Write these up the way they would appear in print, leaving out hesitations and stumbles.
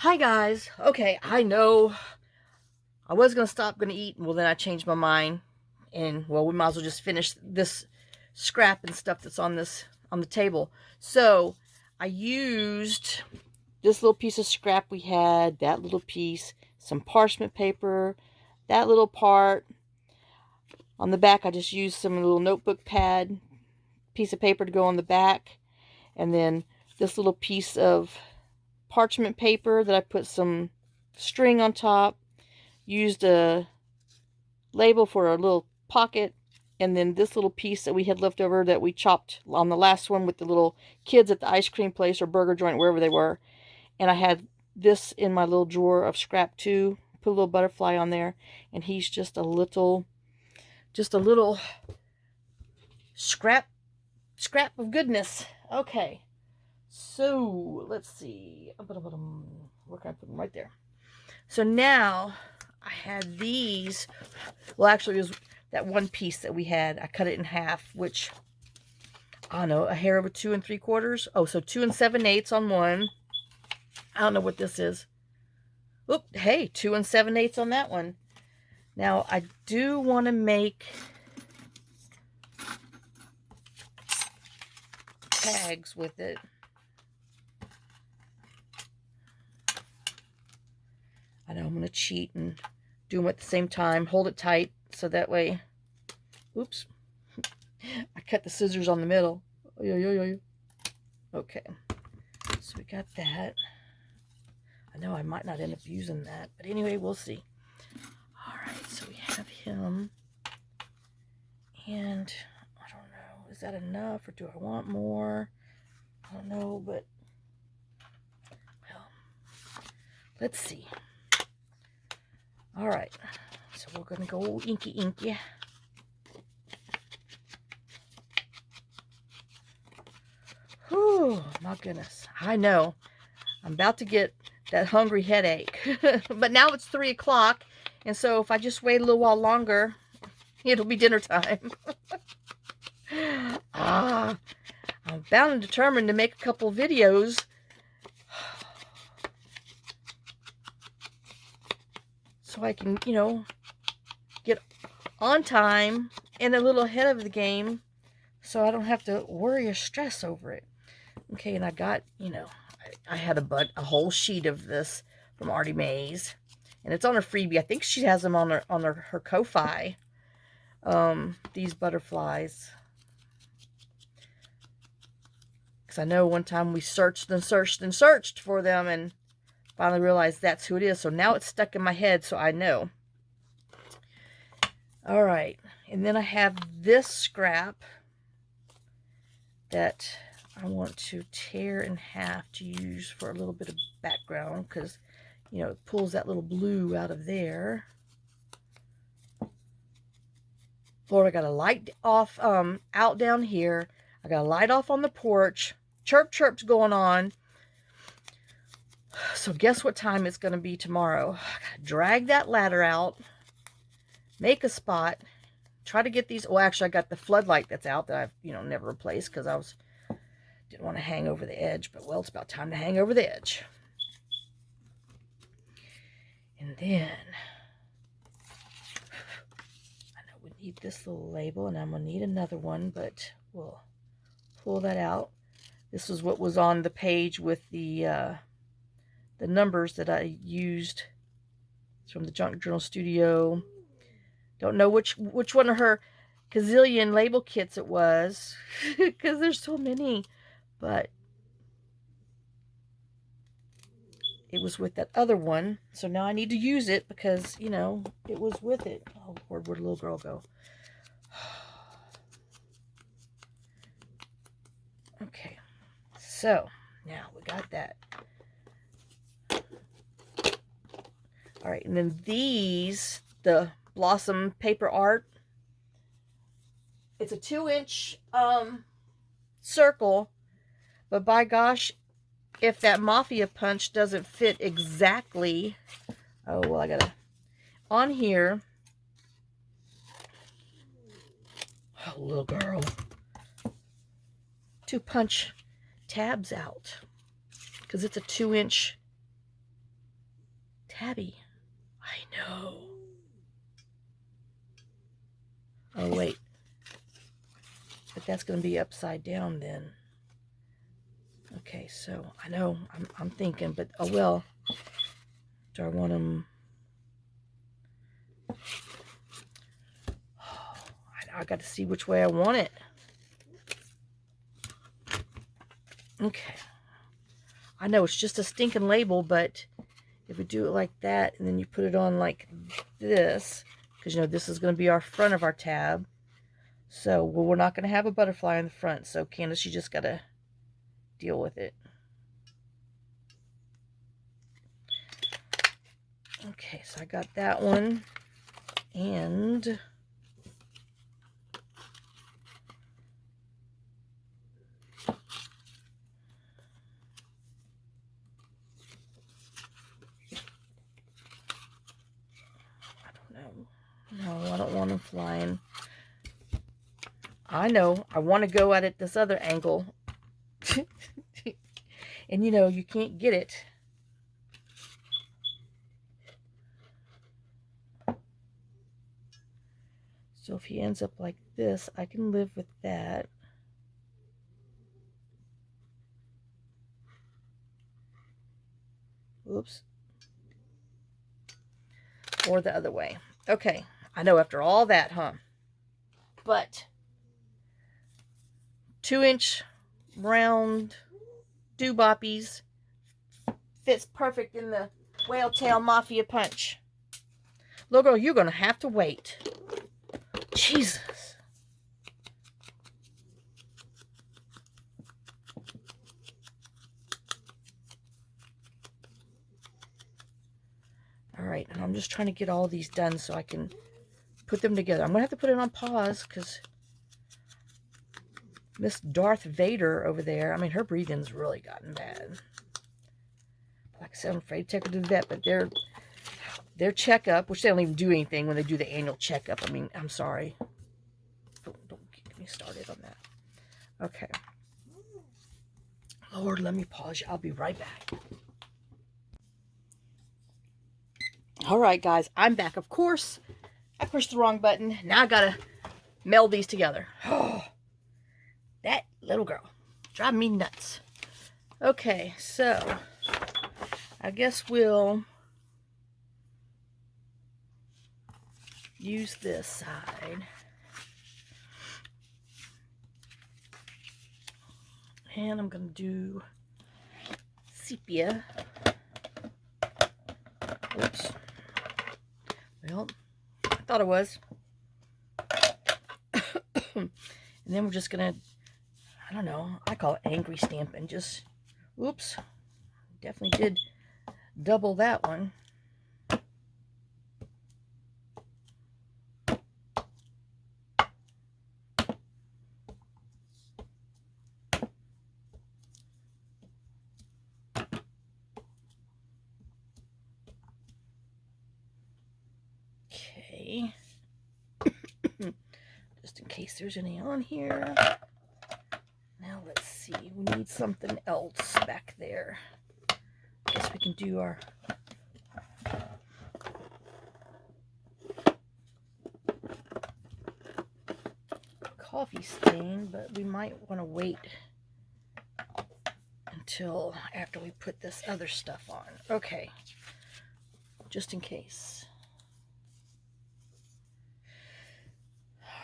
Hi guys. Okay, I know I was gonna eat, well then I changed my mind, and well we might as well just finish this scrap and stuff that's on the table. So I used this little piece of scrap we had, that little piece, some parchment paper, that little part. On the back I just used some little notebook pad, piece of paper to go on the back, and then this little piece of parchment paper that I put some string on top. Used a label for a little pocket, and then this little piece that we had left over that we chopped on the last one with the little kids at the ice cream place or burger joint, wherever they were. And I had this in my little drawer of scrap too. Put a little butterfly on there, and he's just a little scrap of goodness. Okay, so let's see. Where can I put them? Right there. So now I had these. Well, actually, it was that one piece that we had. I cut it in half, which, I don't know, a hair over 2 3/4. Oh, so 2 7/8 on one. I don't know what this is. Oop, hey, 2 7/8 on that one. Now, I do want to make tags with it. I know I'm going to cheat and do them at the same time. Hold it tight so that way... Oops. I cut the scissors on the middle. Okay. So we got that. I know I might not end up using that, but anyway, we'll see. Alright, so we have him. And I don't know, is that enough or do I want more? I don't know, but well, let's see. Alright, so we're gonna go inky. Whew, my goodness. I know. I'm about to get that hungry headache. But now it's 3 o'clock, and so if I just wait a little while longer, it'll be dinner time. I'm bound and determined to make a couple videos. So I can, get on time and a little ahead of the game so I don't have to worry or stress over it. Okay, and I got, I had a whole sheet of this from Artie Mays, and it's on her freebie. I think she has them on her Ko-Fi. These butterflies, because I know one time we searched for them and finally realized that's who it is. So now it's stuck in my head, so I know. All right, and then I have this scrap that I want to tear in half to use for a little bit of background, because, it pulls that little blue out of there. Lord, I got a light off out down here. I got a light off on the porch. Chirp's going on. So guess what time it's going to be tomorrow? I got to drag that ladder out, make a spot, try to get these. Well, actually, I got the floodlight that's out that I've, never replaced because didn't want to hang over the edge. But, well, it's about time to hang over the edge. And then I know we need this little label, and I'm going to need another one, but we'll pull that out. This was what was on the page with the numbers that I used. It's from the TheJunkJournalStudio. Don't know which one of her gazillion label kits it was, because there's so many, but it was with that other one, so now I need to use it because, it was with it. Oh, Lord, where'd the little girl go? Okay, so now we got that. All right, and then these, the Blossom paper art. It's a 2-inch circle, but by gosh, if that Mafia punch doesn't fit exactly, oh, well, I gotta, on here, oh, little girl, to punch tabs out, because it's a 2-inch tabby. I know. Oh, wait. But that's going to be upside down then. Okay, so I know I'm thinking, but oh well. Do I want them? Oh, I got to see which way I want it. Okay. I know it's just a stinking label, but if we do it like that, and then you put it on like this, because you know this is going to be our front of our tab. So, well, we're not going to have a butterfly in the front. So, Candace, you just got to deal with it. Okay, so I got that one. And I don't know. No, I don't want them flying. I know. I want to go at it this other angle. And you know, you can't get it. So if he ends up like this, I can live with that. Oops. Or the other way. Okay. I know after all that, huh? But 2-inch round dooboppies fits perfect in the whale tail mafia punch. Little girl, you're going to have to wait. Jesus. All right, and I'm just trying to get all these done so I can put them together. I'm going to have to put it on pause because Miss Darth Vader over there, I mean, her breathing's really gotten bad. Like I said, I'm afraid to take her to the vet, but their checkup, which they don't even do anything when they do the annual checkup. I mean, I'm sorry. Don't get me started on that. Okay. Lord, let me pause you. I'll be right back. All right, guys, I'm back. Of course, I pushed the wrong button. Now I gotta meld these together. Oh, that little girl drive me nuts. Okay, so I guess we'll use this side. And I'm going to do sepia. Oops. Well, I thought it was. And then we're just going to, I don't know, I call it angry stamping. Just, oops. Definitely did double that one. Okay. Just in case there's any on here. Now let's see. We need something else back there. I guess we can do our coffee stain, but we might want to wait until after we put this other stuff on. Okay. Just in case.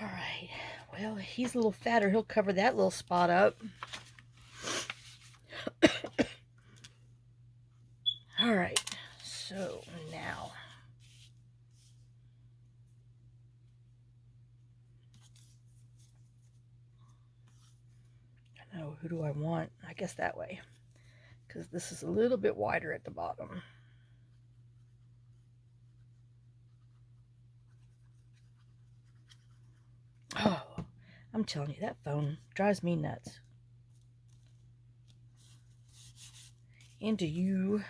All right. Well, he's a little fatter. He'll cover that little spot up. All right. So now. I know, who do I want? I guess that way. Because this is a little bit wider at the bottom. Oh, I'm telling you, that phone drives me nuts. And do you,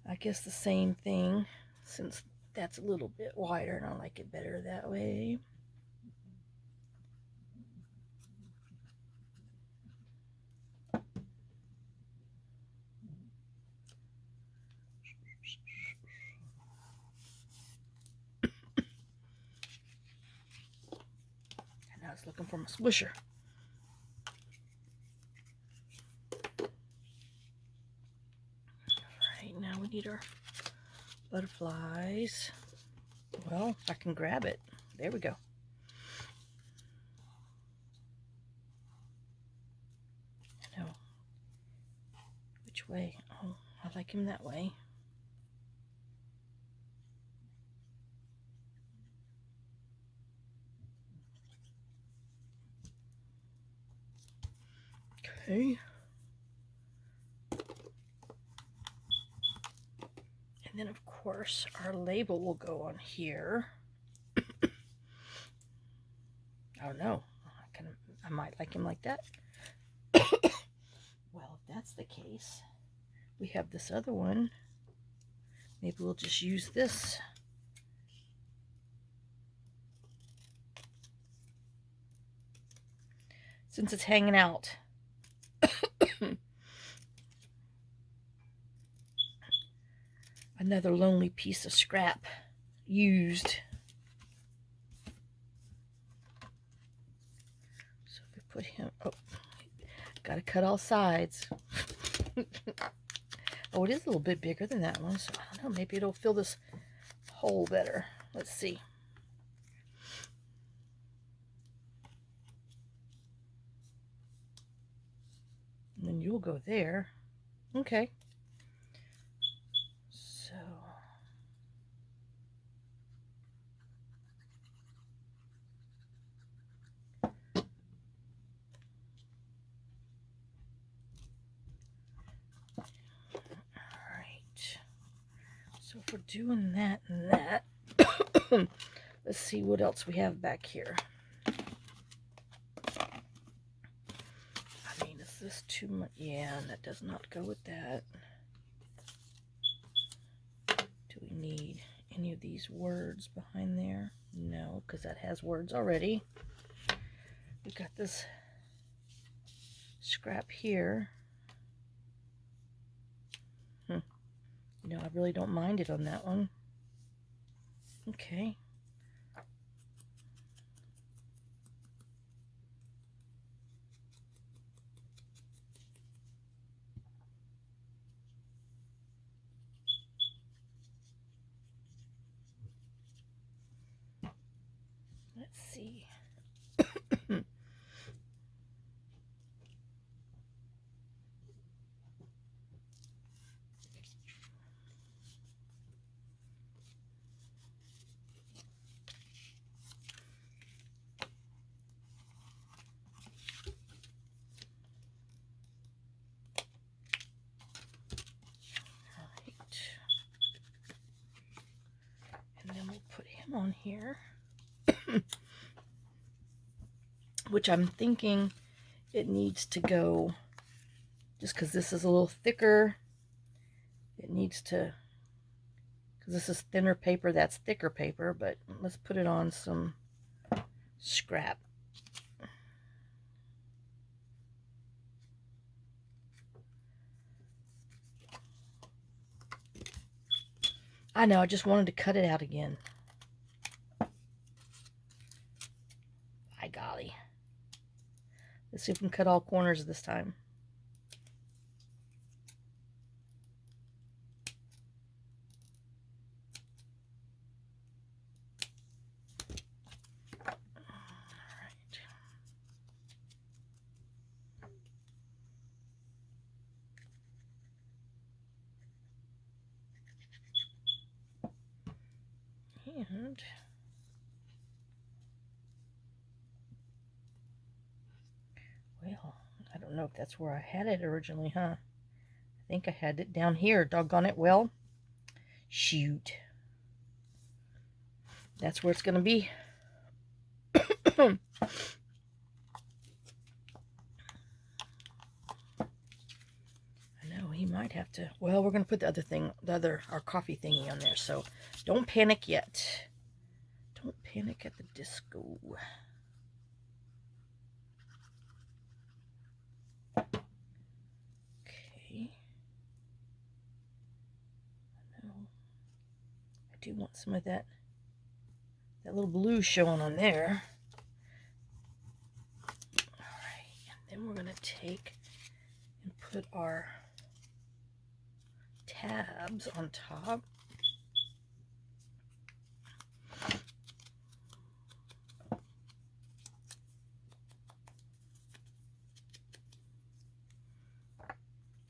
I guess the same thing, since that's a little bit wider and I like it better that way. looking for my swisher. Alright, now we need our butterflies. Well, I can grab it. There we go. No. Which way? Oh, I like him that way. Okay. And then, of course, our label will go on here. Oh no, I might like him like that. Well, if that's the case, we have this other one. Maybe we'll just use this. Since it's hanging out. Another lonely piece of scrap used. So if we put him, oh, gotta cut all sides. Oh, it is a little bit bigger than that one, so I don't know, maybe it'll fill this hole better. Let's see. And then you'll go there. Okay. So so if we're doing that and that, let's see what else we have back here. I mean, is this too much? Yeah, that does not go with that. Do we need any of these words behind there? No, because that has words already. We've got this scrap here. You know, I really don't mind it on that one. Okay. Let's see. And then we'll put him on here. Which I'm thinking it needs to go, just because this is a little thicker, it needs to, because this is thinner paper, that's thicker paper, but let's put it on some scrap. I know, I just wanted to cut it out again. By golly. Let's see if we can cut all corners this time. And well, I don't know if that's where I had it originally, huh? I think I had it down here, doggone it. Well, shoot. That's where it's going to be. I know, he might have to. Well, we're going to put the other thing, our coffee thingy on there, so don't panic yet. Don't panic at the disco. Okay. No. I do want some of that little blue showing on there. to take and put our tabs on top.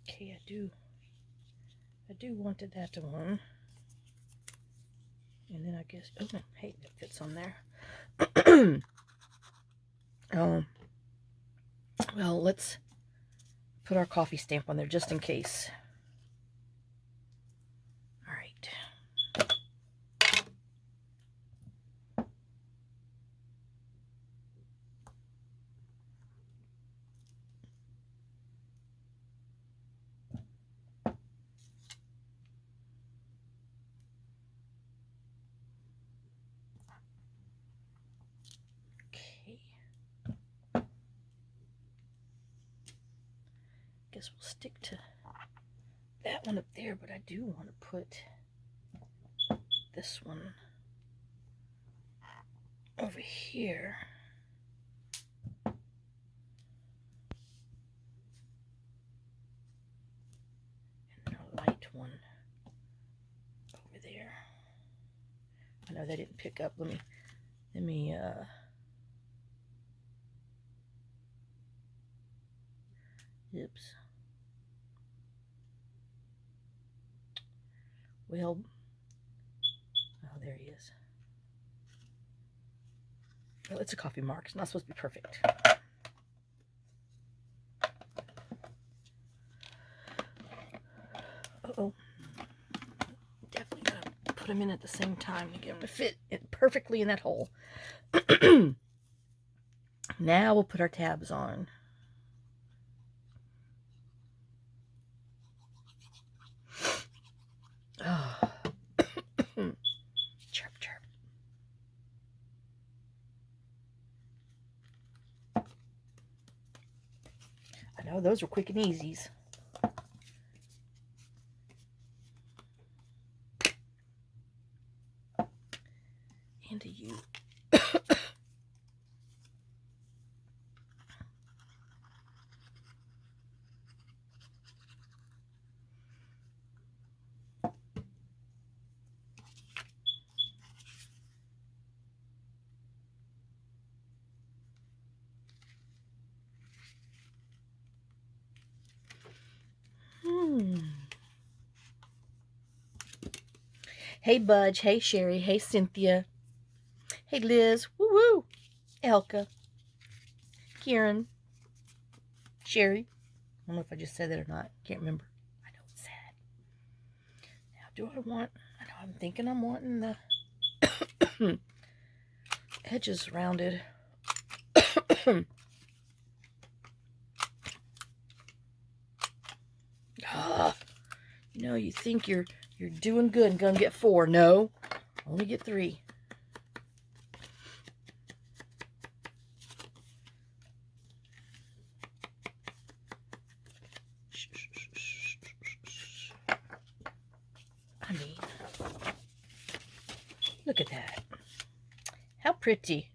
Okay, I do wanted that to one. And then I guess, oh, hey, that fits on there. Well, let's put our coffee stamp on there just in case. All right. Guess we'll stick to that one up there, but I do want to put this one over here. And a light one over there. I know that didn't pick up. Let me oops. Well, oh, there he is. Well, it's a coffee mark. It's not supposed to be perfect. Uh-oh. Definitely gotta put them in at the same time to get them to fit it perfectly in that hole. Now we'll put our tabs on. Oh. Chirp, chirp. I know those were quick and easies. And to you. Hey, Budge. Hey, Sherry. Hey, Cynthia. Hey, Liz. Woo-woo. Elka. Kieran. Sherry. I don't know if I just said that or not. Can't remember. I know it's sad. Now, do I want... I know I'm thinking I'm wanting the edges rounded. You know, you think you're doing good and gonna get 4. No, only get 3. I mean, look at that. How pretty.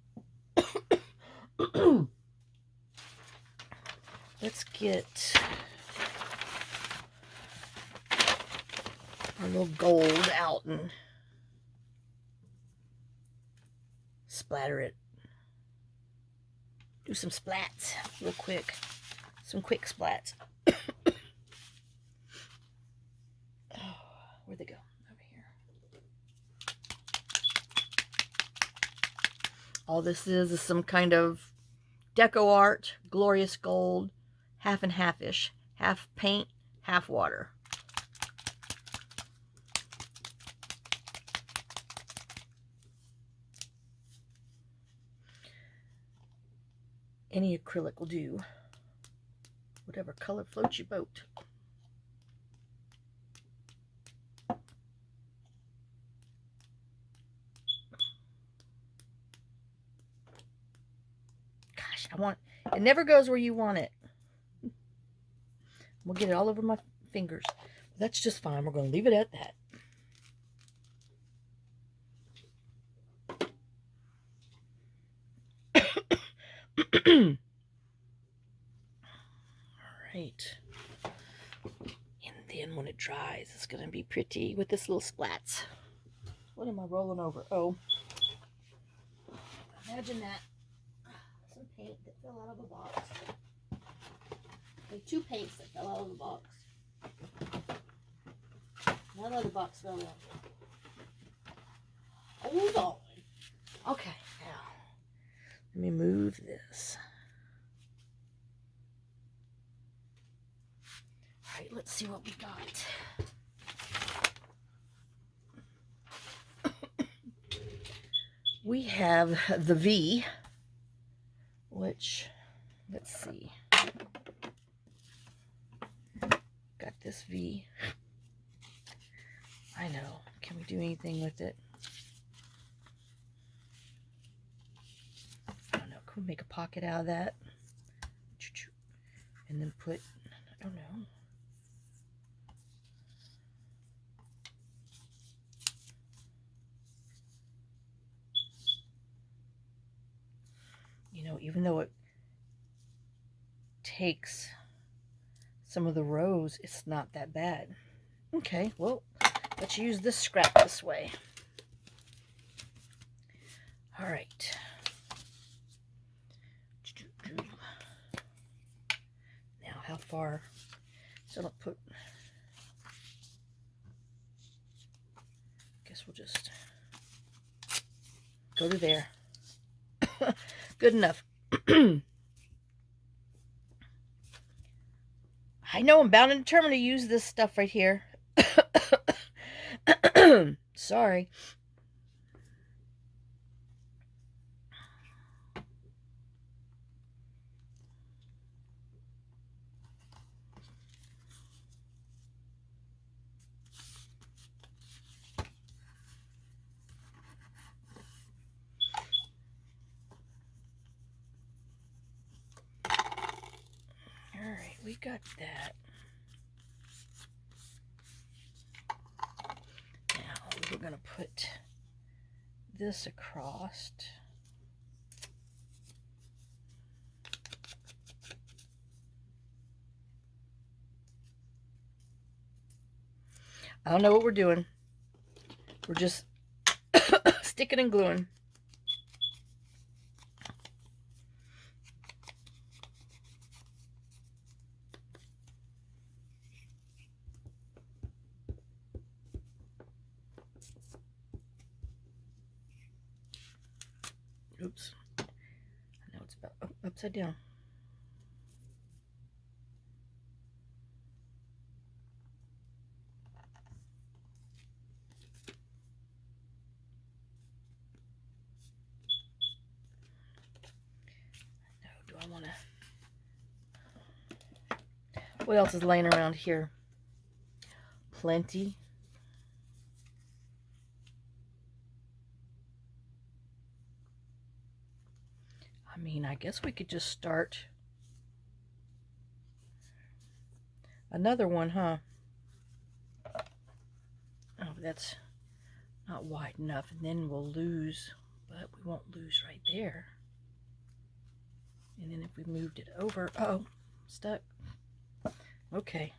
Let's get our little gold out and splatter it. Do some splats real quick. Some quick splats. Oh, where'd they go? Over here. All this is some kind of deco art, glorious gold, half and half-ish. Half paint, half water. Any acrylic will do. Whatever color floats your boat. Gosh, it never goes where you want it. We'll get it all over my fingers. That's just fine. We're going to leave it at that. right. And then when it dries, it's going to be pretty with this little splats. What am I rolling over? Oh. Imagine that. Some paint that fell out of a box. Okay, 2 paints that fell out of the box. One other box fell out. Hold on. Okay, now let me move this. All right, let's see what we got. We have the V, which, let's see. Got this V. I know. Can we do anything with it? I don't know. Can we make a pocket out of that? And then put, I don't know. You know, even though it takes some of the rows, it's not that bad. Okay, well, let's use this scrap this way. All right. Now, how far? So don't put. Guess we'll just go to there. Good enough. I know I'm bound and determined to use this stuff right here. Sorry. Alright, we got that. Now we're going to put this across. I don't know what we're doing. We're just sticking and gluing. Oops. Now it's about upside down. No, do I want to... What else is laying around here? Plenty. I mean, I guess we could just start another one, huh? Oh, that's not wide enough, and then we'll lose, but we won't lose right there. And then if we moved it over, oh, stuck. Okay.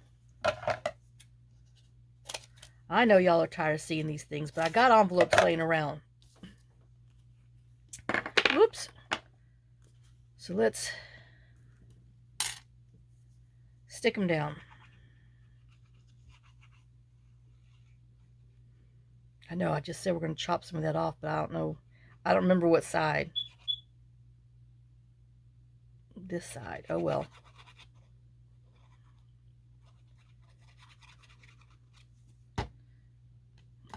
I know y'all are tired of seeing these things, but I got envelopes laying around. Whoops. So let's stick them down. I know I just said we're going to chop some of that off, but I don't know. I don't remember what side. This side. Oh, well.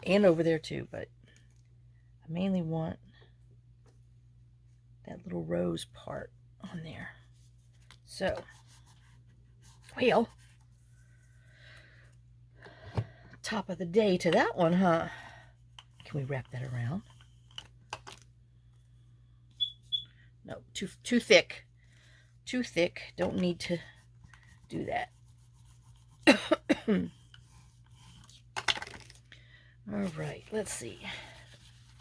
And over there, too, but I mainly want that little rose part on there. So, well, top of the day to that one, huh? Can we wrap that around? No, too thick. Too thick. Don't need to do that. All right, let's see.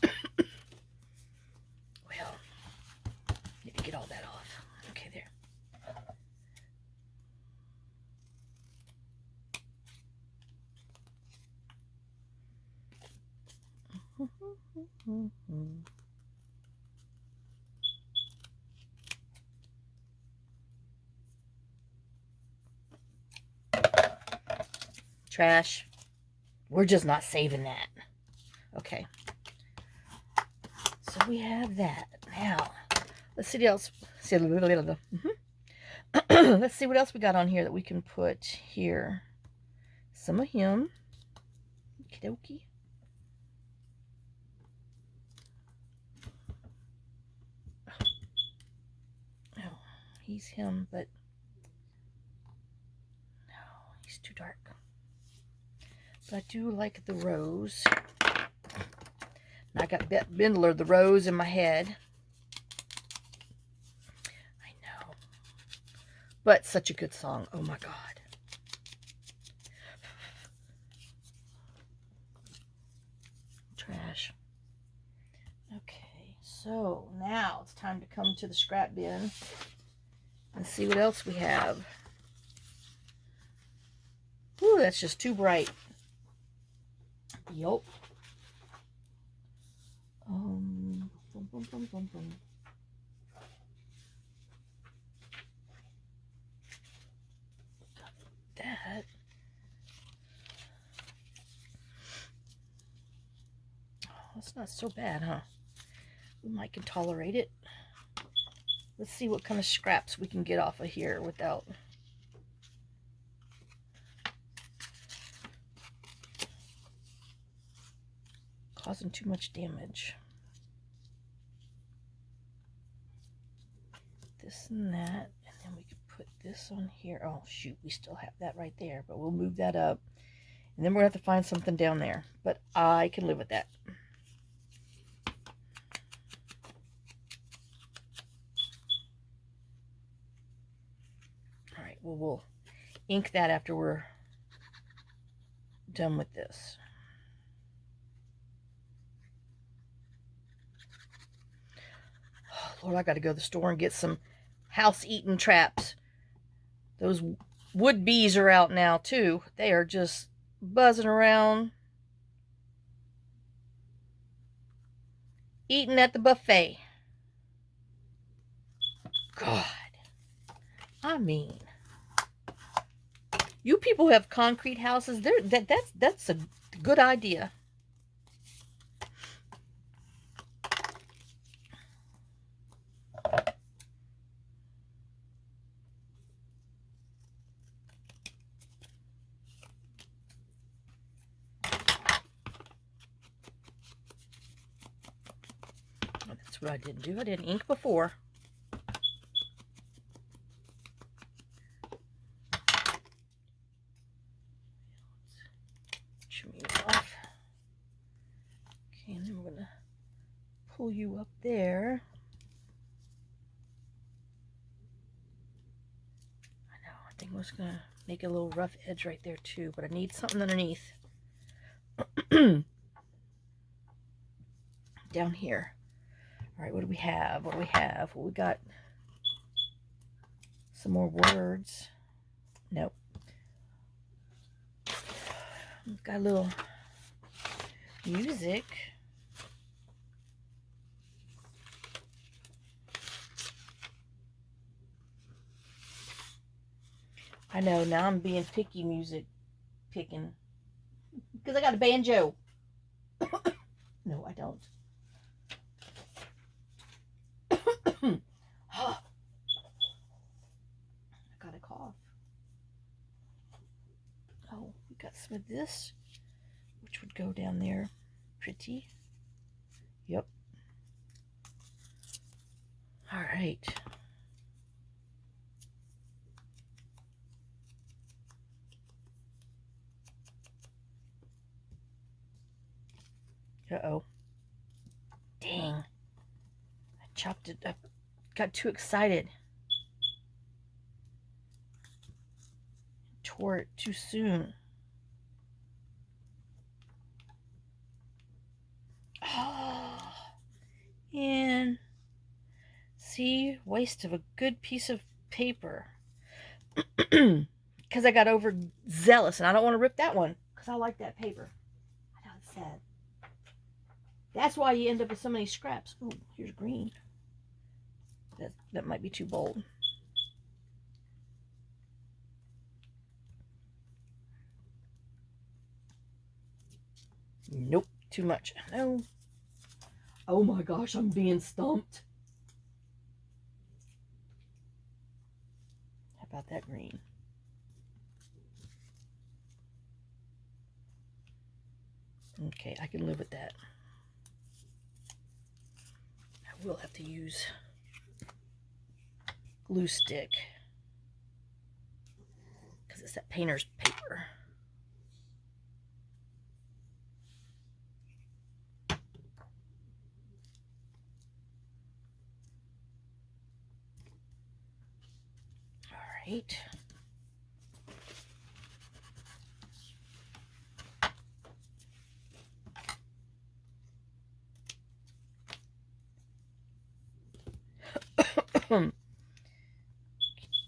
Well, need to get all that off. Okay, there. Trash. We're just not saving that. Okay. So we have that. Now, let's see what else. Let's see what else we got on here that we can put here. Some of him. Okie dokie. Oh, he's him, but no, he's too dark. But I do like the rose. And I got Bette Midler, the rose in my head. I know. But such a good song. Oh my God. Trash. Okay, so now it's time to come to the scrap bin and see what else we have. Ooh, that's just too bright. Yup. Boom, boom, boom, boom, boom. Got that. Oh, that's not so bad, huh? We might can tolerate it. Let's see what kind of scraps we can get off of here without causing too much damage. This and that, and then we could put this on here. Oh shoot, we still have that right there, but we'll move that up. And then we're gonna have to find something down there, but I can live with that. All right, well, we'll ink that after we're done with this. Oh, Lord, I got to go to the store and get some house-eaten traps. Those wood bees are out now, too. They are just buzzing around, eating at the buffet. God. I mean, you people have concrete houses. That's a good idea. That's what I didn't do. I didn't ink before. Trim you off. Okay, and then we're gonna pull you up there. I know. I think I was gonna make a little rough edge right there too, but I need something underneath. Down here. All right, what do we have? What do we have? Well, we got some more words. Nope. We've got a little music. I know, now I'm being picky picking. Because I got a banjo. No, I don't. I got a cough. Oh, we got some of this, which would go down there. Pretty. Yep. All right. Uh-oh. Dang. I chopped it up. Got too excited. Tore it too soon. Oh. And see, waste of a good piece of paper. Because I got overzealous and I don't want to rip that one because I like that paper. I know it's sad. That's why you end up with so many scraps. Ooh, here's green. That might be too bold. Nope, too much. No. Oh my gosh, I'm being stumped. How about that green? Okay, I can live with that. I will have to use glue stick because it's that painter's paper. All right.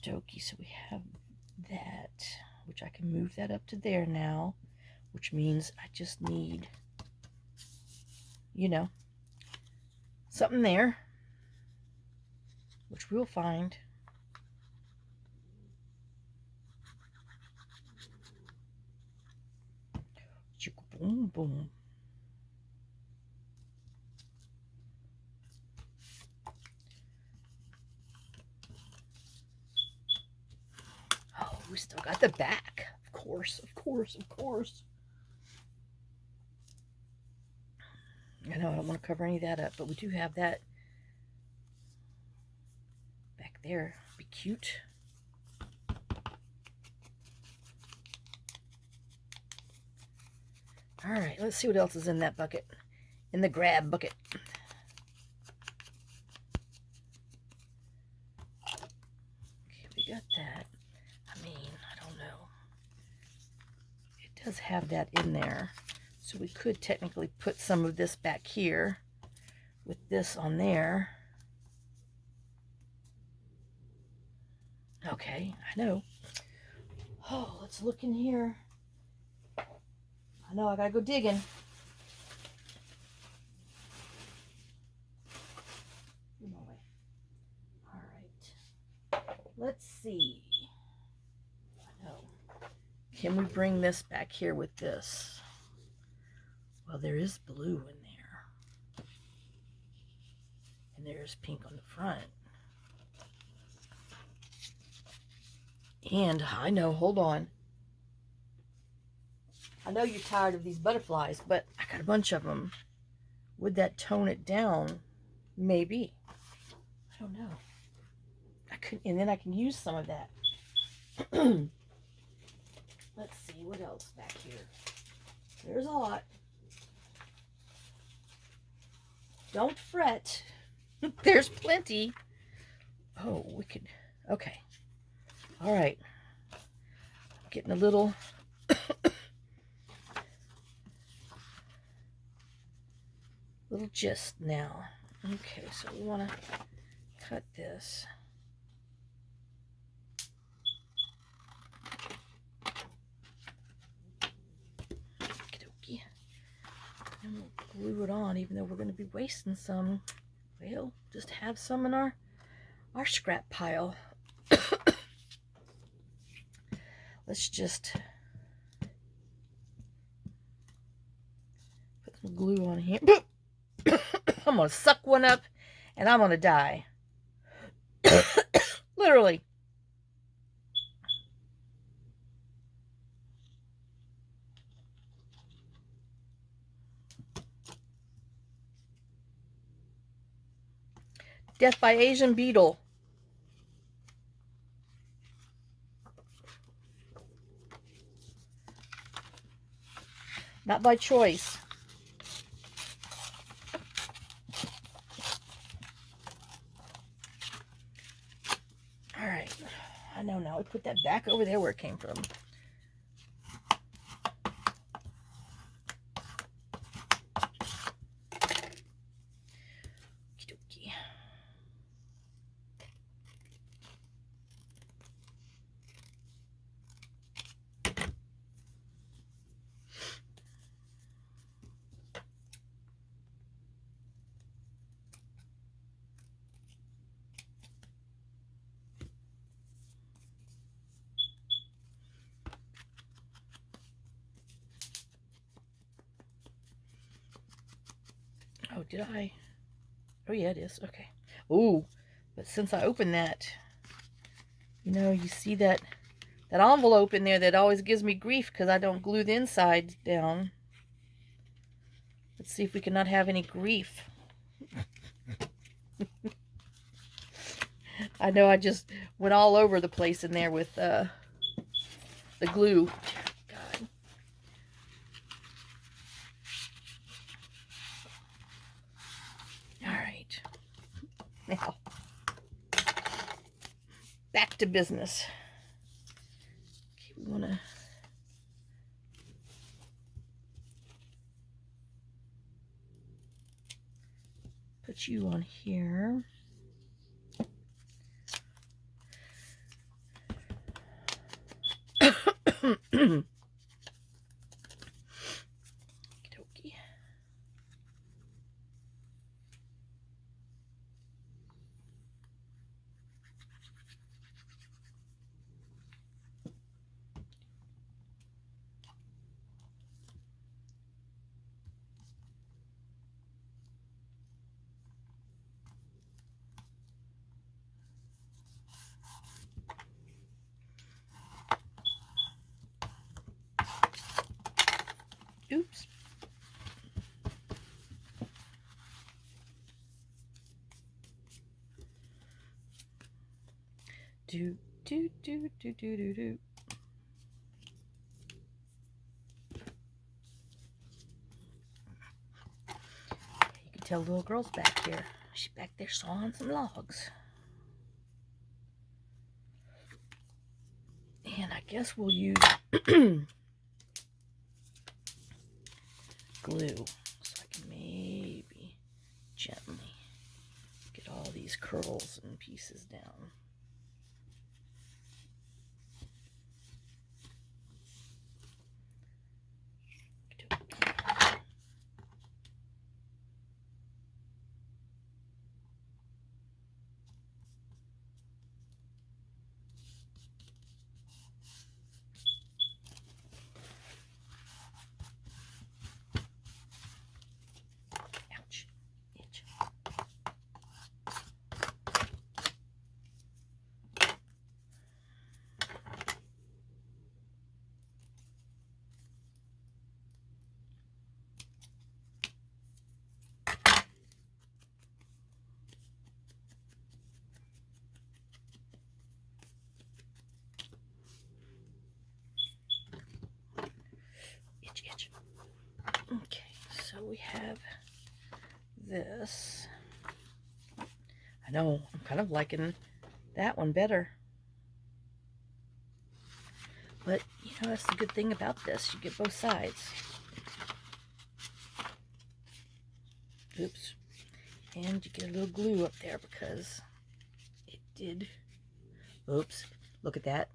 Dokey, so we have that, which I can move that up to there now, which means I just need, you know, something there, which we'll find. Boom, boom. Oh, we still got the back. Of course, of course, of course. I know I don't want to cover any of that up, but we do have that back there. Be cute. All right, let's see what else is in that bucket. In the grab bucket. Okay, we got that. I mean, I don't know. It does have that in there. So we could technically put some of this back here with this on there. Okay, I know. Oh, let's look in here. I know I gotta go digging. All right. Let's see. I know. Can we bring this back here with this? Well, there is blue in there. And there's pink on the front. And I know, hold on. I know you're tired of these butterflies, but I got a bunch of them. Would that tone it down? Maybe. I don't know. I could, and then I can use some of that. Let's see, what else back here? There's a lot. Don't fret. There's plenty. Oh, we could, okay. All right. I'm getting a little little gist now. Okay, so we want to cut this. Okey-dokey. And we'll glue it on, even though we're going to be wasting some. Well, just have some in our scrap pile. Let's just put some glue on here. I'm going to suck one up and I'm going to die. Literally. Death by Asian beetle. Not by choice. All right. I know now. We put that back over there where it came from. Okey-dokey. Oh, did I? Oh, yeah, it is. Okay. Ooh, but since I opened that, you know, you see that envelope in there that always gives me grief because I don't glue the inside down. Let's see if we cannot have any grief. I know I just went all over the place in there with the glue. God. All right. Now, back to business. Okay, we want to put you on here. Okey-dokey. Oops. Do, do, do, do, do, do, do. You can tell little girl's back here. She's back there sawing some logs. And I guess we'll use glue so I can maybe gently get all these curls and pieces down. Ouch. Itch. Itch, itch. Okay, so we have this. I know, I'm kind of liking that one better. But, you know, that's the good thing about this. You get both sides. Oops. And you get a little glue up there because it did. Oops. Look at that.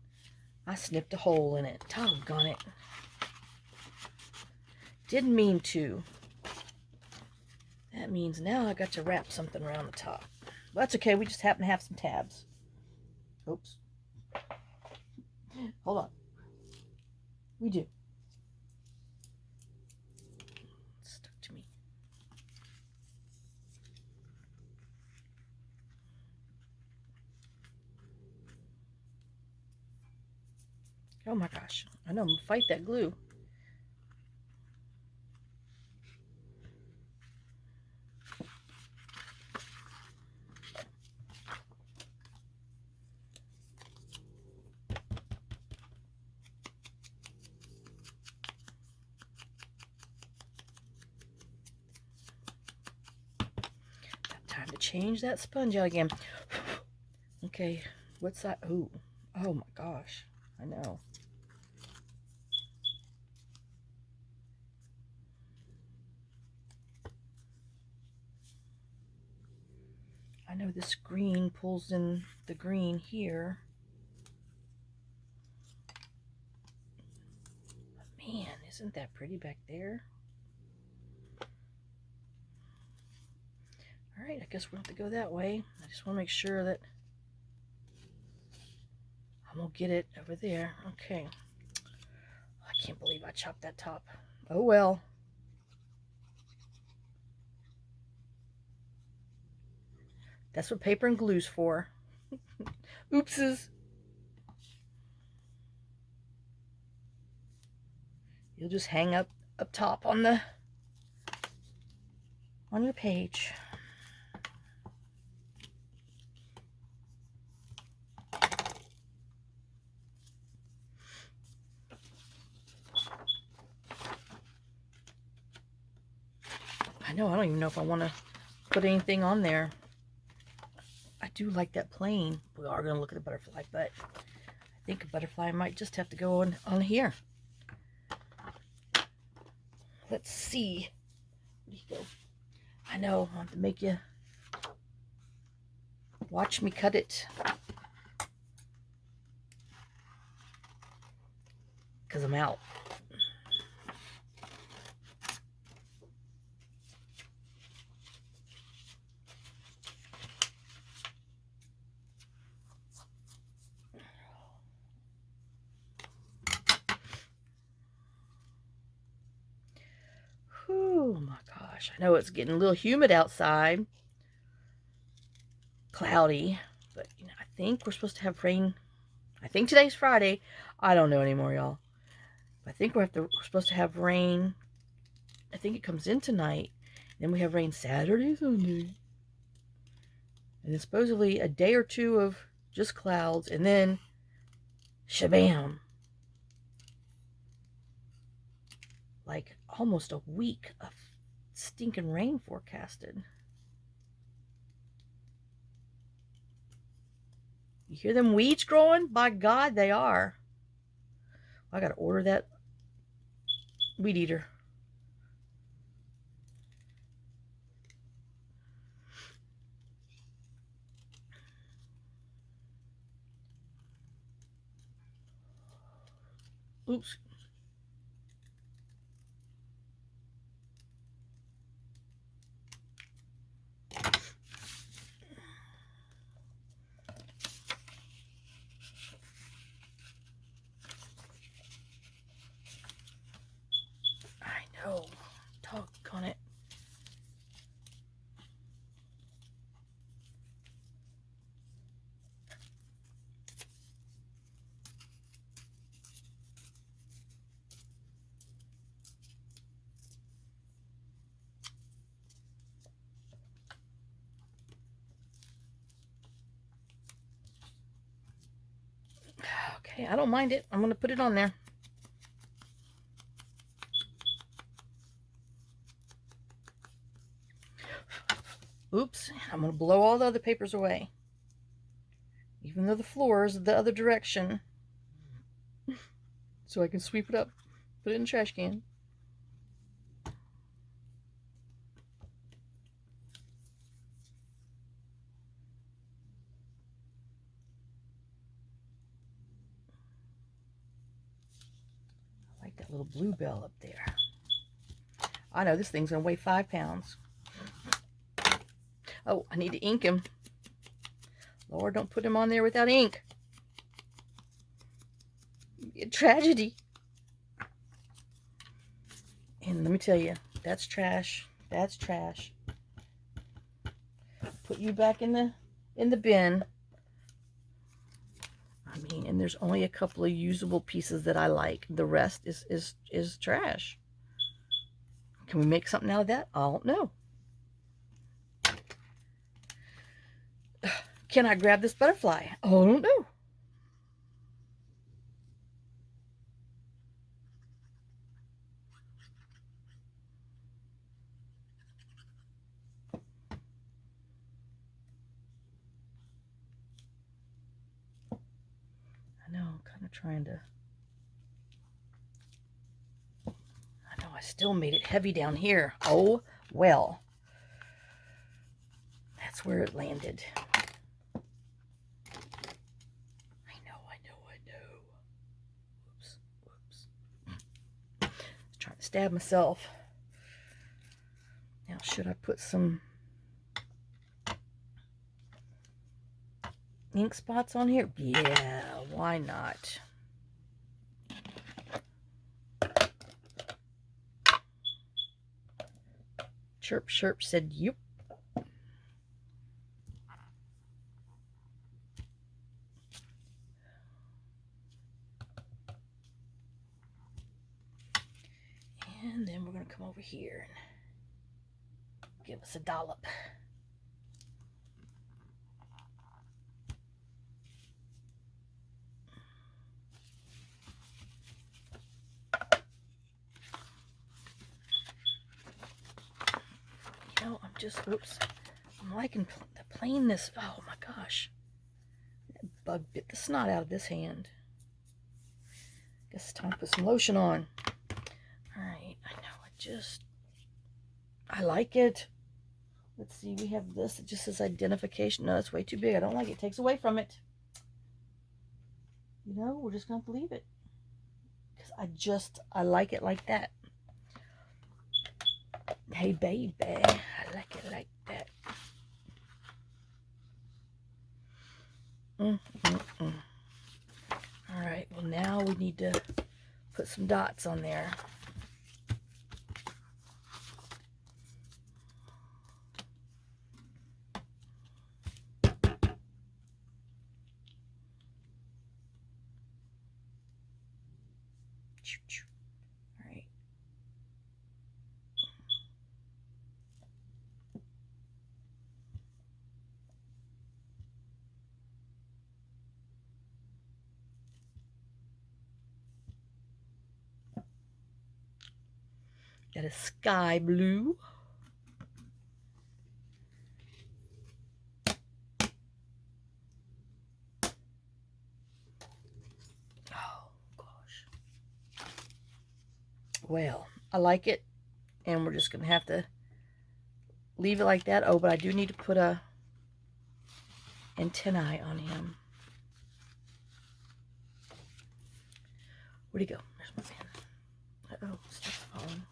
I snipped a hole in it. Doggone it. Didn't mean to. That means now I got to wrap something around the top. Well, that's okay. We just happen to have some tabs. Oops. Hold on. We do. It's stuck to me. Oh my gosh. I know. I'm going to fight that glue. Time to change that sponge out again. Okay, what's that? Ooh, oh my gosh, I know. I know this green pulls in the green here. But man, isn't that pretty back there? All right, I guess we'll have to go that way. I just want to make sure that I'm gonna get it over there. Okay. I can't believe I chopped that top. Oh well. That's what paper and glue's for. Oopses. You'll just hang up top on your page. I know, I don't even know if I want to put anything on there. I do like that plain. We are going to look at the butterfly, but I think a butterfly might just have to go on here. Let's see. Where do you go? I know, I want to make you watch me cut it. Because I'm out. Oh my gosh, I know it's getting a little humid outside. Cloudy, but you know, I think we're supposed to have rain. I think today's Friday. I don't know anymore, y'all. I think we're supposed to have rain. I think it comes in tonight. Then we have rain Saturday, Sunday. And then supposedly a day or two of just clouds, and then shabam. Like almost a week of stinking rain forecasted. You hear them weeds growing? By God, they are. I gotta order that weed eater. Oops. I know. Doggone it. Okay, I don't mind it. I'm going to put it on there. Oops, I'm going to blow all the other papers away. Even though the floor is the other direction. So I can sweep it up, put it in the trash can. I like that little bluebell up there. I know this thing's going to weigh 5 pounds. Oh, I need to ink him. Lord, don't put him on there without ink. It'd be a tragedy. And let me tell you, that's trash. That's trash. Put you back in the bin. I mean, and there's only a couple of usable pieces that I like. The rest is trash. Can we make something out of that? I don't know. Can I grab this butterfly? I don't know. I know, I'm kind of trying to... I know, I still made it heavy down here. Oh, well. That's where it landed. Trying to stab myself. Now, should I put some ink spots on here? Yeah, why not? Chirp Chirp said, yep. And then we're going to come over here and give us a dollop. You know, I'm just, whoops. I'm liking the plainness. Oh my gosh. That bug bit the snot out of this hand. Guess it's time to put some lotion on. Alright, I know, I like it. Let's see, we have this. It just says identification. No, it's way too big. I don't like it. It takes away from it. You know, we're just going to have to leave it. Because I like it like that. Hey, baby. I like it like that. Alright, well now we need to put some dots on there. Alright. That is sky blue. Oh, gosh. Well, I like it. And we're just going to have to leave it like that. Oh, but I do need to put a antennae on him. Where'd he go? There's my pen. Uh-oh, stuff's falling.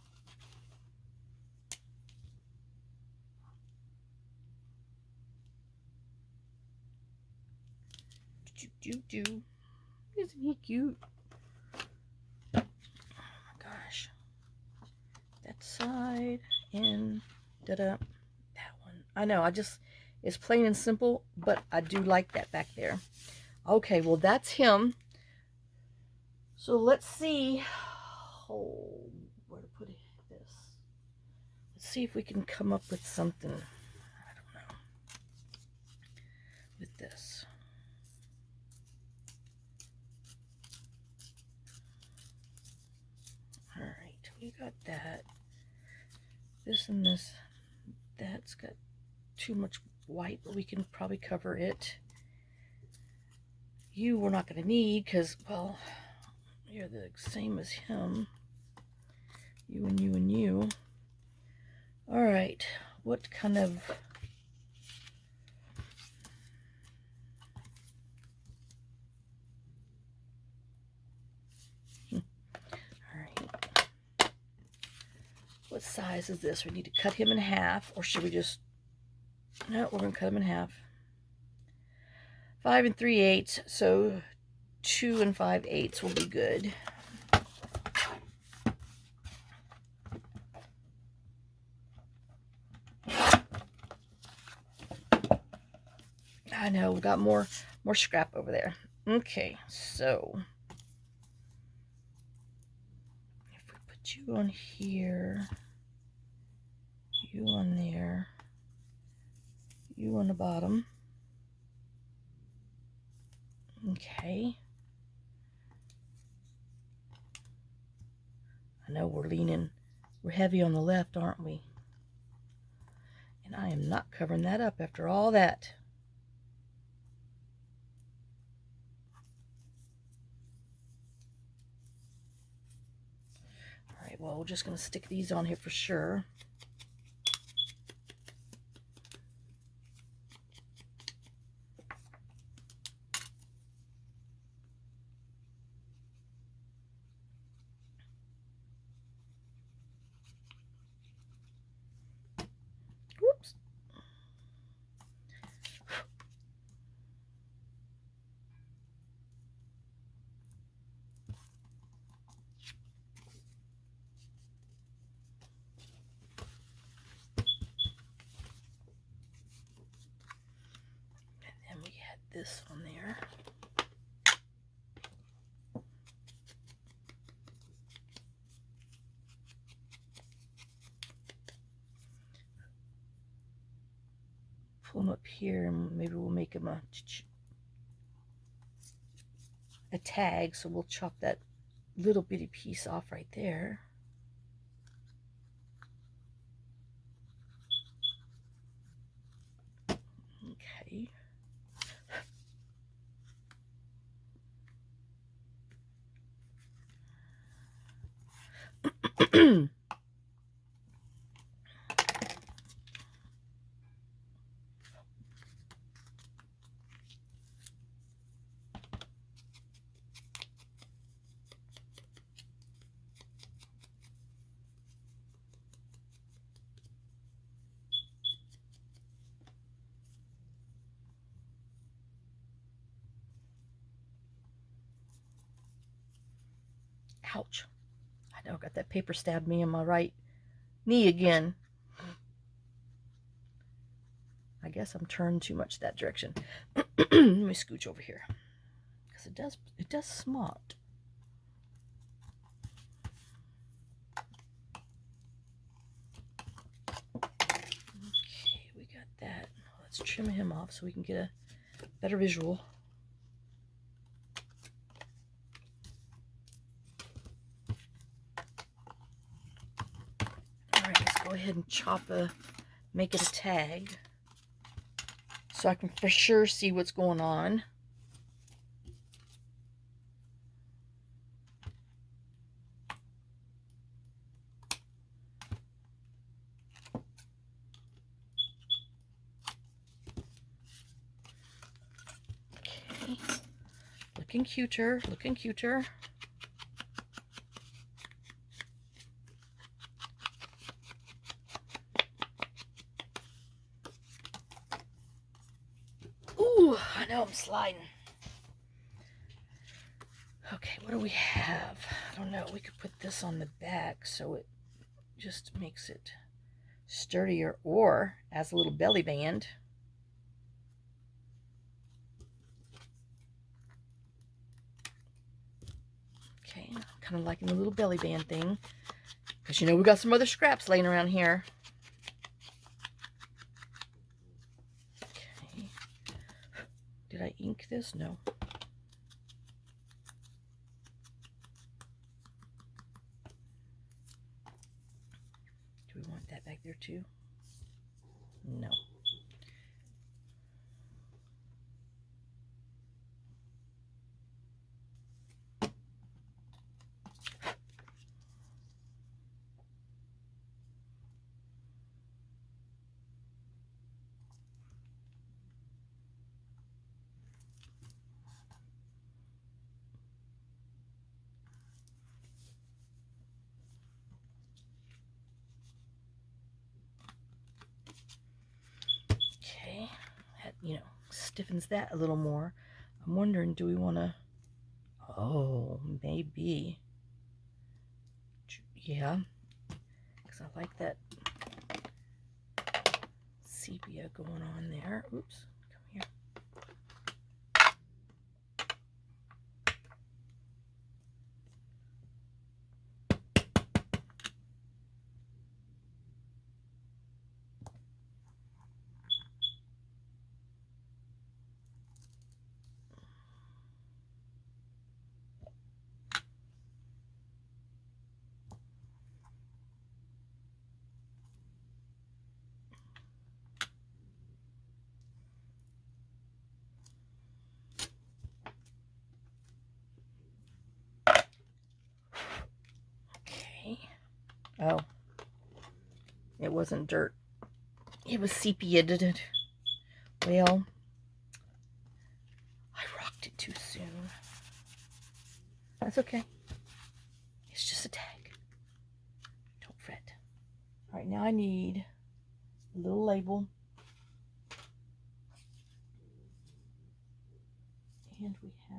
Do. Isn't he cute? Oh my gosh. That side and that one. I know, it's plain and simple, but I do like that back there. Okay, well that's him. So let's see. Oh, where to put this? Let's see if we can come up with something. I don't know. With this. Alright, we got that. This and this. That's got too much white, but we can probably cover it. You we're not going to need because, well, you're the same as him. You and you and you. Alright, what kind of... Alright. What size is this? We need to cut him in half, or should we just... No, we're going to cut him in half. 5 3/8, so 2 5/8 will be good. I know, we've got more scrap over there. Okay, so if we put you on here, you on there, you on the bottom. Okay. I know we're heavy on the left, aren't we? And I am not covering that up after all that. Alright, well, we're just going to stick these on here for sure. Whoops. And then we had this on there. pull them up here, and maybe we'll make them a tag. So we'll chop that little bitty piece off right there. Okay. Ouch. I know, got that paper stabbed me in my right knee again. I guess I'm turned too much that direction. Let me scooch over here, because it does smart. Okay, we got that. Let's trim him off so we can get a better visual. Alright, let's go ahead and make it a tag, so I can for sure see what's going on. Okay, looking cuter, looking cuter. Ooh, I know I'm sliding. Okay, what do we have? I don't know. We could put this on the back so it just makes it sturdier, or as a little belly band. Okay, I'm kind of liking the little belly band thing, because you know we got some other scraps laying around here. Okay. Did I ink this? No. Do we want that back there too? No. Okay, that, you know, stiffens that a little more. I'm wondering, do we want to, oh, maybe, yeah, because I like that sepia going on there. Oops, come here. Oh, it wasn't dirt. It was sepia. Well, I rocked it too soon. That's okay. It's just a tag. Don't fret. All right, now I need a little label. And we have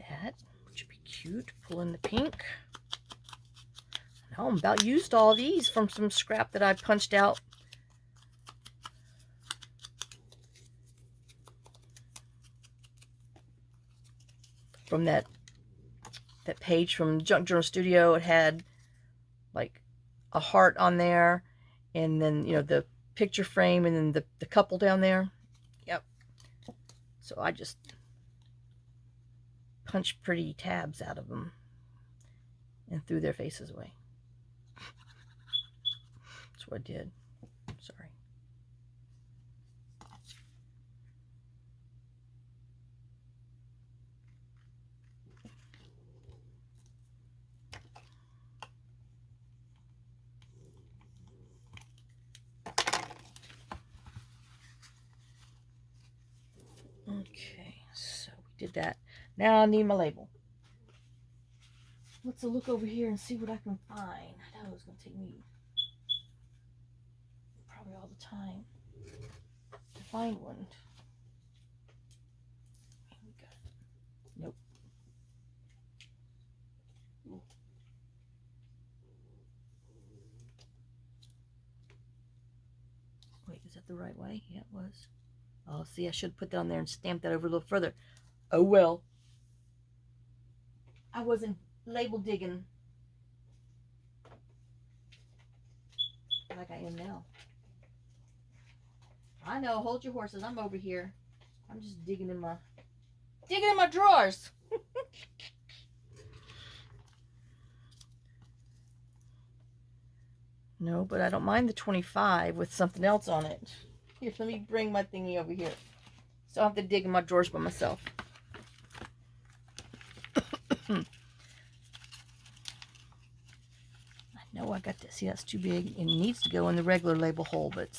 that, which would be cute. Pull in the pink. Now I'm about used all these from some scrap that I punched out. From that page from TheJunkJournalStudio. It had like a heart on there, and then, you know, the picture frame, and then the couple down there. Yep. So I just punched pretty tabs out of them and threw their faces away. That's what I did. Sorry. Okay, so we did that. Now I need my label. Let's look over here and see what I can find. I know it's going to take me probably all the time to find one. Nope. Ooh. Wait, is that the right way? Yeah, it was. Oh, see, I should put that on there and stamp that over a little further. Oh, well. I wasn't label digging like I am now. I know, hold your horses. I'm over here. I'm just digging in my drawers. No, but I don't mind the 25 with something else on it. Here, let me bring my thingy over here, so I don't have to dig in my drawers by myself. I know I got this. See, that's too big. It needs to go in the regular label hole, but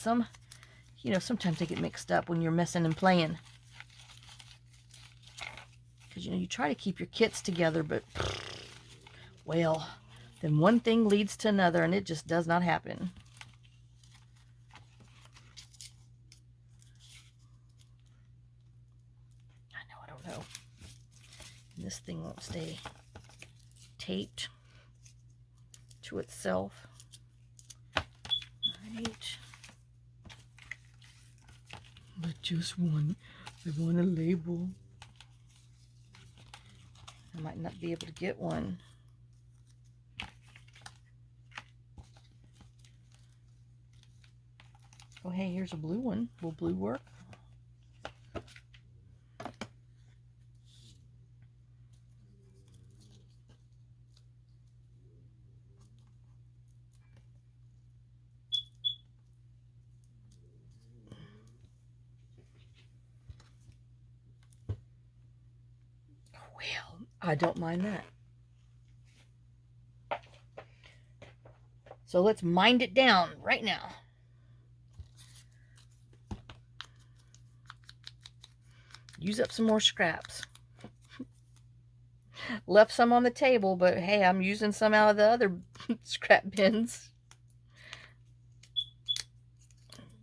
you know, sometimes they get mixed up when you're messing and playing. Because, you know, you try to keep your kits together, but, well, then one thing leads to another, and it just does not happen. I don't know. And this thing won't stay taped to itself. Alright. But just one. I want a label. I might not be able to get one. Oh, hey, here's a blue one. Will blue work? Well, I don't mind that. So let's mind it down right now. Use up some more scraps. Left some on the table, but hey, I'm using some out of the other scrap bins.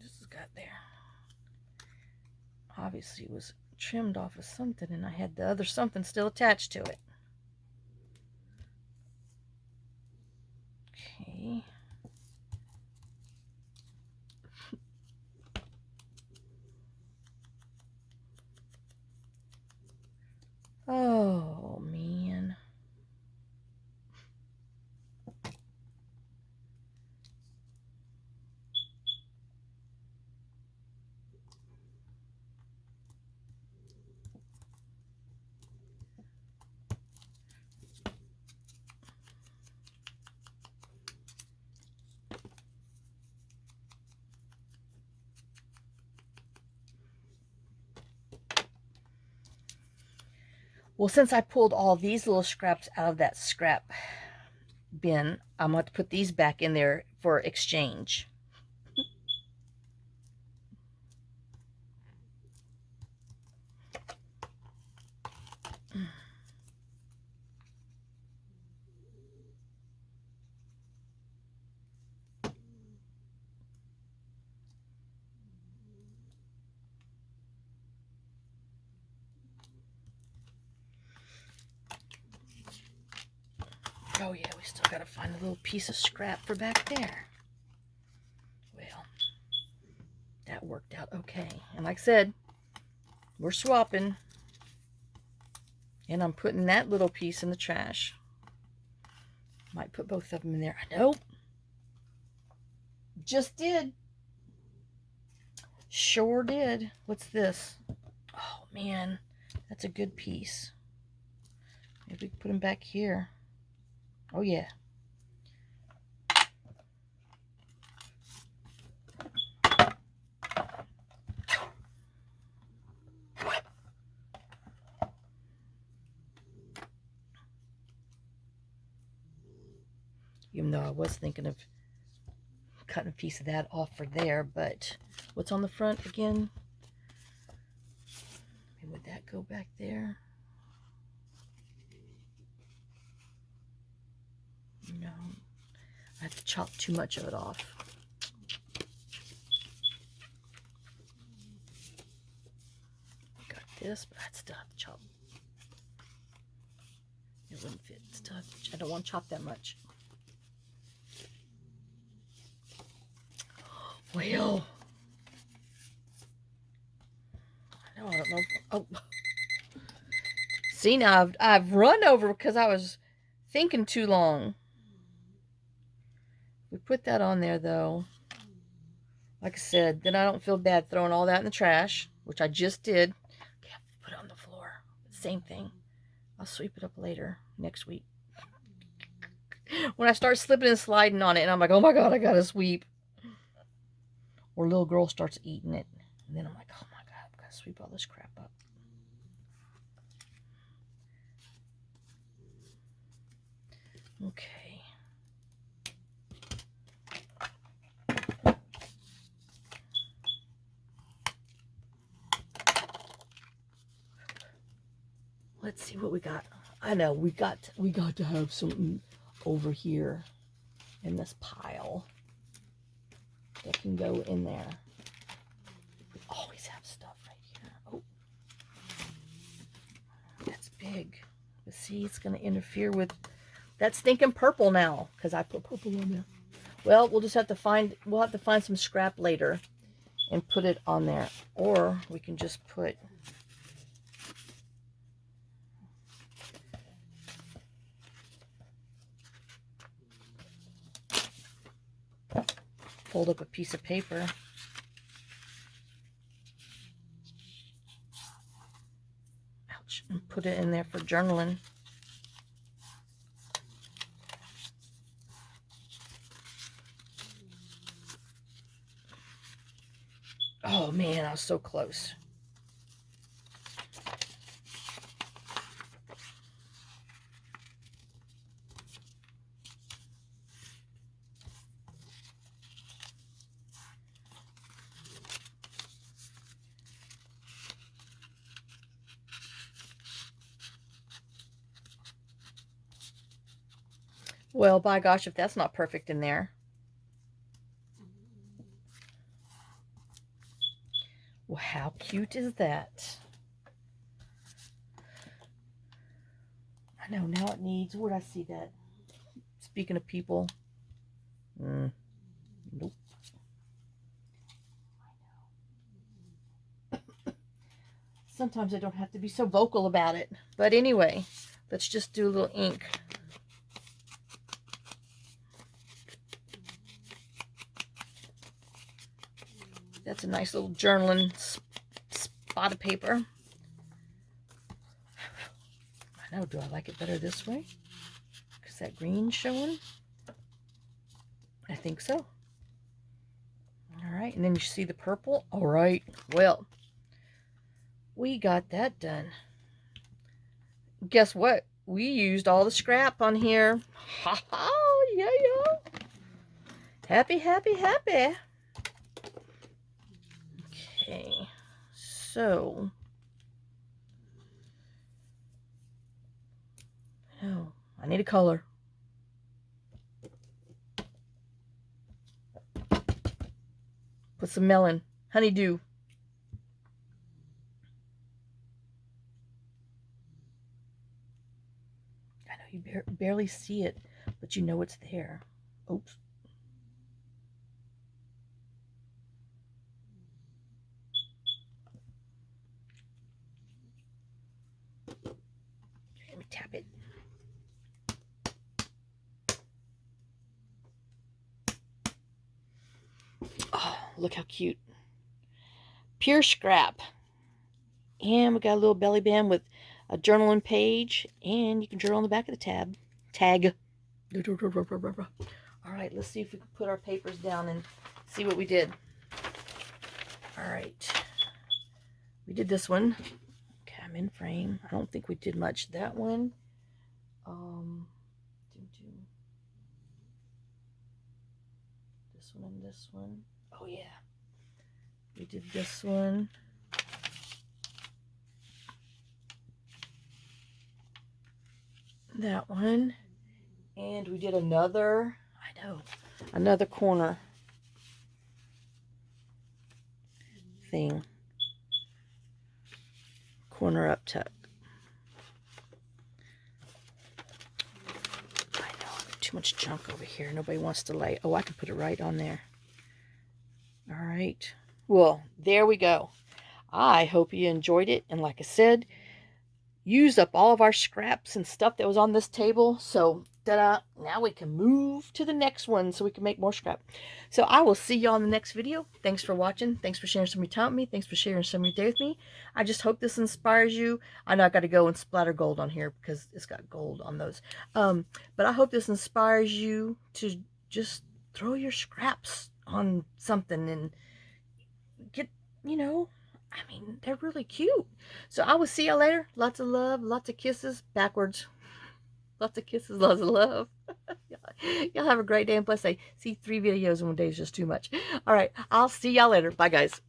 Just got there. Obviously it was trimmed off of something, and I had the other something still attached to it. Okay. Oh, man. Well, since I pulled all these little scraps out of that scrap bin, I'm going to put these back in there for exchange. Oh yeah, we still got to find a little piece of scrap for back there. Well, that worked out okay. And like I said, we're swapping. And I'm putting that little piece in the trash. Might put both of them in there. Nope. Just did. Sure did. What's this? Oh, man. That's a good piece. Maybe we can put them back here. Oh, yeah. Even though I was thinking of cutting a piece of that off for there, but what's on the front again? Maybe would that go back there? No. I have to chop too much of it off. Got this, but I'd still have to chop. It wouldn't fit. Still have to, I don't want to chop that much. Well, I don't know. Oh, see, now I've run over because I was thinking too long. We put that on there though. Like I said, then I don't feel bad throwing all that in the trash, which I just did. Okay, put it on the floor. Same thing. I'll sweep it up later next week. When I start slipping and sliding on it, and I'm like, oh my God, I gotta sweep. Or little girl starts eating it. And then I'm like, oh my God, I've got to sweep all this crap up. Okay. Let's see what we got. I know we got to have something over here in this pile that can go in there. We always have stuff right here. Oh, that's big. But see, it's going to interfere with that stinking purple now because I put purple on there. Well, we'll have to find some scrap later and put it on there, or we can just put fold up a piece of paper. Ouch. And put it in there for journaling. Oh man, I was so close. Well, by gosh, if that's not perfect in there. Well, how cute is that? I know, now it needs, where'd I see that? Speaking of people. Nope. Sometimes I don't have to be so vocal about it. But anyway, let's just do a little ink. That's a nice little journaling spot of paper. I know, do I like it better this way? Because that green's showing. I think so. All right, and then you see the purple. All right, well, we got that done. Guess what? We used all the scrap on here. Ha ha, yeah, yeah. Happy, happy, happy. Okay, so. Oh, I need a color. Put some melon, honeydew. I know you barely see it, but you know it's there. Oops. Let me tap it. look how cute. Pure scrap. And we got a little belly band with a journaling page, and you can journal on the back of the tag. All right, let's see if we can put our papers down and see what we did. All right, we did this one. Okay, I'm in frame. I don't think we did much. That one. This one and this one. Oh yeah, we did this one. That one. And we did another, another corner thing. Corner up tuck. I know, too much junk over here. Nobody wants to lay. Oh, I can put it right on there. All right. Well, there we go. I hope you enjoyed it. And like I said, used up all of our scraps and stuff that was on this table. So, ta-da, now we can move to the next one so we can make more scrap. So I will see y'all in the next video. Thanks for watching. Thanks for sharing some of your time with me. Thanks for sharing some of your day with me. I just hope this inspires you. I know I got to go and splatter gold on here because it's got gold on those. But I hope this inspires you to just throw your scraps on something and get, you know, I mean, they're really cute. So I will see you later. Lots of love, lots of kisses. Backwards. Lots of kisses, lots of love. Y'all have a great day and blessed day. See, 3 videos in one day is just too much. All right, I'll see y'all later. Bye, guys.